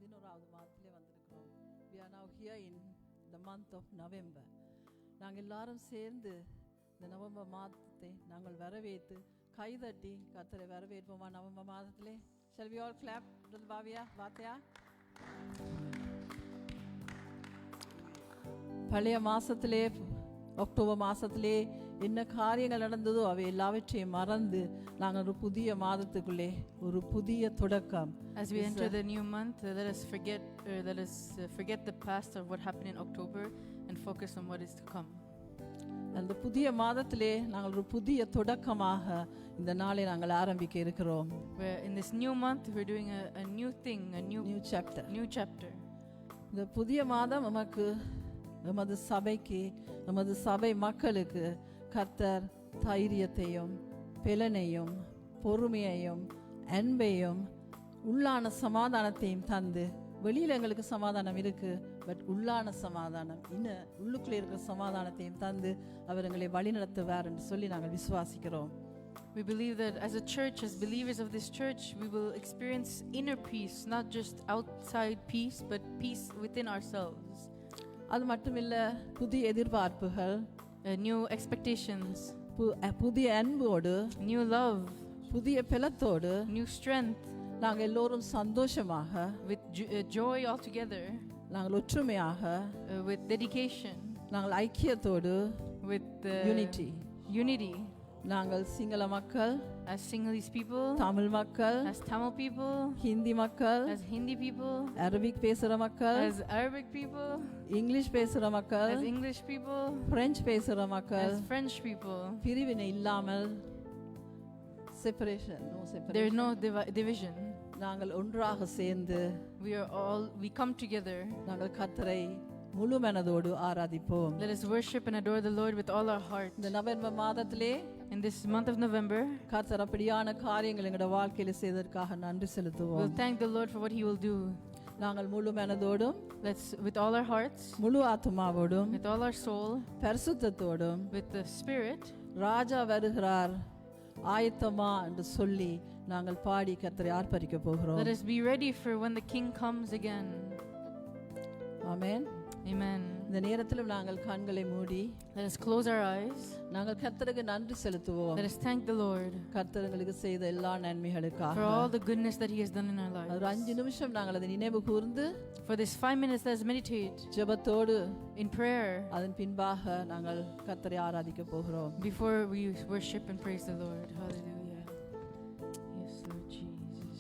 11வது மாதத்திலே வந்திருக்கிறோம். We are now here in the month of November. நாங்கள் எல்லாரும் சேர்ந்து இந்த நவம்பர் மாதத்தை நாங்கள் வரவேற்று கைதட்டி கர்த்தரை வரவேற்போமா? நவம்பர் மாதத்திலே shall we all clap? பாவியா வாத்தையா? பழைய மாசத்திலே அக்டோபர் மாசத்திலே என்ன காரியங்கள் நடந்ததோ அவை எல்லாவற்றையும் மறந்து நாங்கள் ஒரு புதிய மாதத்துக்குள்ளே ஒரு புதிய தொடக்கம். As we enter the new month, let us forget the past of what happened in October and focus on what is to come. அந்த புதிய மாதத்திலே நாங்கள் ஒரு புதிய தொடக்கமாக இந்த நாளை நாங்கள் ஆரம்பிக்க இருக்கிறோம். In this new month we're doing a new thing, a new chapter. இந்த புதிய மாதம் நமக்கு நமது சபைக்கு நமது சபை மக்களுக்கு கர்த்தர் தைரியத்தையும் பெலனையும் பொறுமையையும் அன்பையும் உள்ளான சமாதானத்தையும் தந்து, வெளியில் எங்களுக்கு சமாதானம் இருக்கு, பட் உள்ளான சமாதானம் உள்ளுக்குள்ளே இருக்கிற சமாதானத்தையும் தந்து அவர் எங்களை வழி நடத்துவார் என்று சொல்லி நாங்கள் விசுவாசிக்கிறோம். We believe that as a church, as believers of this church, we will experience inner peace, not just outside peace, but peace within ourselves. அது மட்டுமில்ல, புதிய எதிர்பார்ப்புகள், new expectations, புதிய அன்போடு, new love, புதிய பலத்தோடு, new strength, நாங்கள் எல்லோரும் சந்தோஷமாக, with joy all together, நாங்கள் ஒற்றுமையாக, with dedication, நாங்கள் ஐக்கியத்தோடு, with unity, நாங்கள் சிங்கள மக்கள், as Sinhalese people, தமிழ் மக்கள், as Tamil people, ஹிந்தி மக்கள், as Hindi people, அரபிக் பேசுற மக்கள், as Arabic people, இங்கிலீஷ் பேசுற மக்கள், as English people, பிரெஞ்சு பேசுற மக்கள், as French people. பிரிவினை இல்லாமல், separation, no separation. There is no division. நாங்கள் ஒன்றாக சேர்ந்து we come together. நாங்கள் கர்த்தரை முழு மனதோடு ஆராதிப்போம். Let us worship and adore the Lord with all our heart. இந்த நவம்பர் மாதத்திலே, in this month of November, கர்த்தர் அப்படியான காரியங்கள் எங்களுடைய வாழ்க்கையில செய்ததற்காக நன்றி செலுத்துவோம். we'll thank the Lord for what he will do. நாங்கள் முழு மனதோடும், with all our hearts, முழு ஆத்துமாவோடும், with all our soul, பரிசுத்தத்தோடும், with the spirit, ராஜா வருகிறார் ஆயத்தமா என்று சொல்லி நாங்கள் பாடி கர்த்தரை ஆர்ப்பரிக்க போகிறோம். Let us be ready for when the king comes again. Amen. Amen. இந்த நேரத்தில் நாங்கள் கண்களை மூடி, let us close our eyes. நாங்கள் கர்த்தருக்கு நன்றி செலுத்துவோம். Let us thank the Lord கர்த்தர் எங்களுக்கு செய்த எல்லா நன்மைகளுக்காக. for all the goodness that he has done in our lives. ஒரு 5 நிமிஷம் நாங்கள் அதை நினைவு கூர்ந்து, for this 5 minutes, let us meditate ஜெபத்தோடு, in prayer, அதன் பின்பாக நாங்கள் கர்த்தரை ஆராதிக்க போகிறோம். before we worship and praise the Lord. Hallelujah. Yes, Lord Jesus.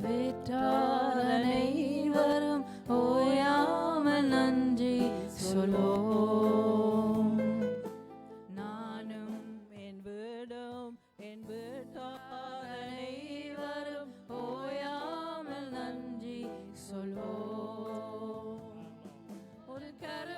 விட்டால் அனைவரும் ஓயாமல் நன்றி சொல்வோம். நானும் என் வீடும் என் வீட்டார் அனைவரும் ஓயாமல் நன்றி சொல்வோம். ஒரு கர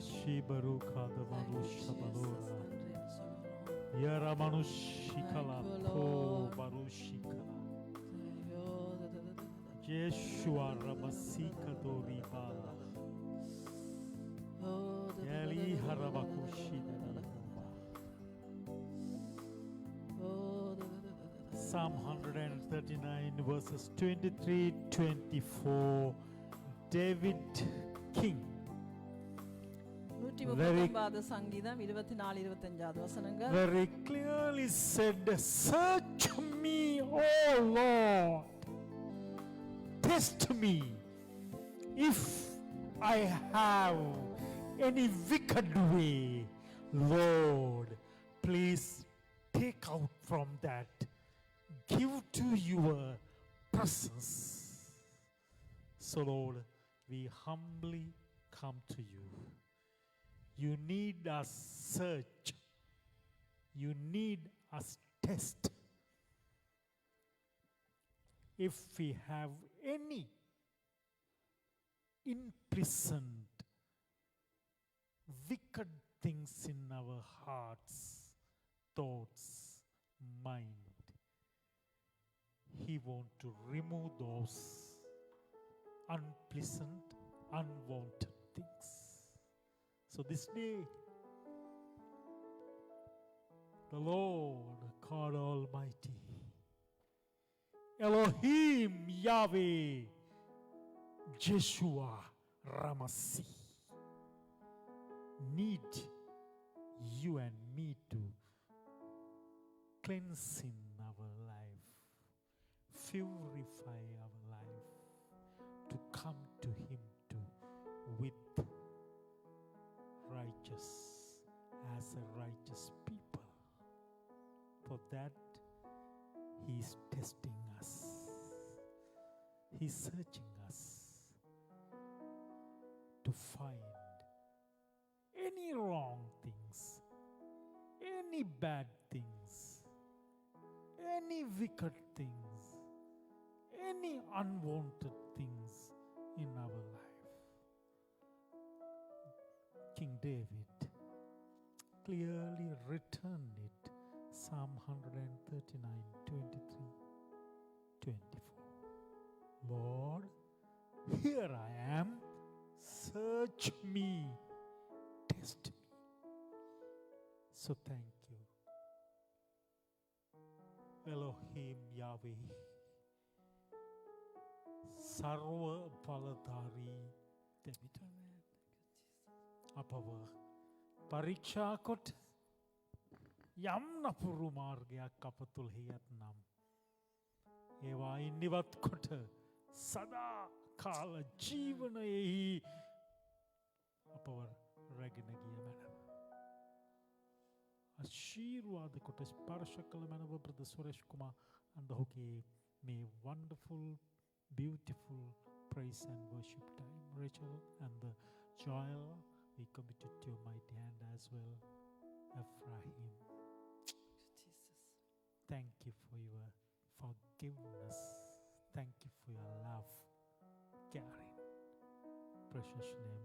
Manushi Baruka the Thank you, Manusha Jesus. Balora. நன்றின்னு சொல்லுவோம். Yara Manushikala Thank you, Po Lord. Barushikala. ஐயோ, Jeshua Ramasika Doribala. Yali Harabakushi. Psalm 139 verses 23-24. David King. 139 சங்கீதம் 24-25 வசனங்கள். Very clearly said, search me, O Lord. Test me. If I have any wicked way, Lord, please take out from that. Give to your presence. So Lord, we humbly come to you. You need us search. You need us test. If we have any imprisoned wicked things in our hearts, thoughts, mind, He wants to remove those unpleasant, unwanted things. So this day, the Lord God Almighty, Elohim Yahweh, Jeshua Ramasi, need you and me to cleanse in our life, purify our life, to come to Him with righteous, as a righteous people. For that, He is testing us. He is searching us to find any wrong things, any bad things, any wicked things, any unwanted things in our life. King David clearly returned it. Psalm 139:23-24. Lord, here I am. Search me. Test me. So thank you. Elohim Yahweh. Sarva Paladari David. අපව පරීක්ෂා කොට යම් නපුරු මාර්ගයක් අප තුළෙහි ඇත්නම් ඒවායින් නිවත් කොට සදා කාල ජීවනයෙහි අපව රැගෙන ගිය මැනව. ආශිර්වාද කොට ස්පර්ශ කළ මැනව බ්‍රදර් සුරේෂ් කුමාර් and ඔහුගේ මේ wonderful beautiful praise and worship time. Rachel and the Joel, we commit it to your mighty hand as well. Ephraim, Jesus. thank you for your forgiveness. Thank you for your love, caring. Precious name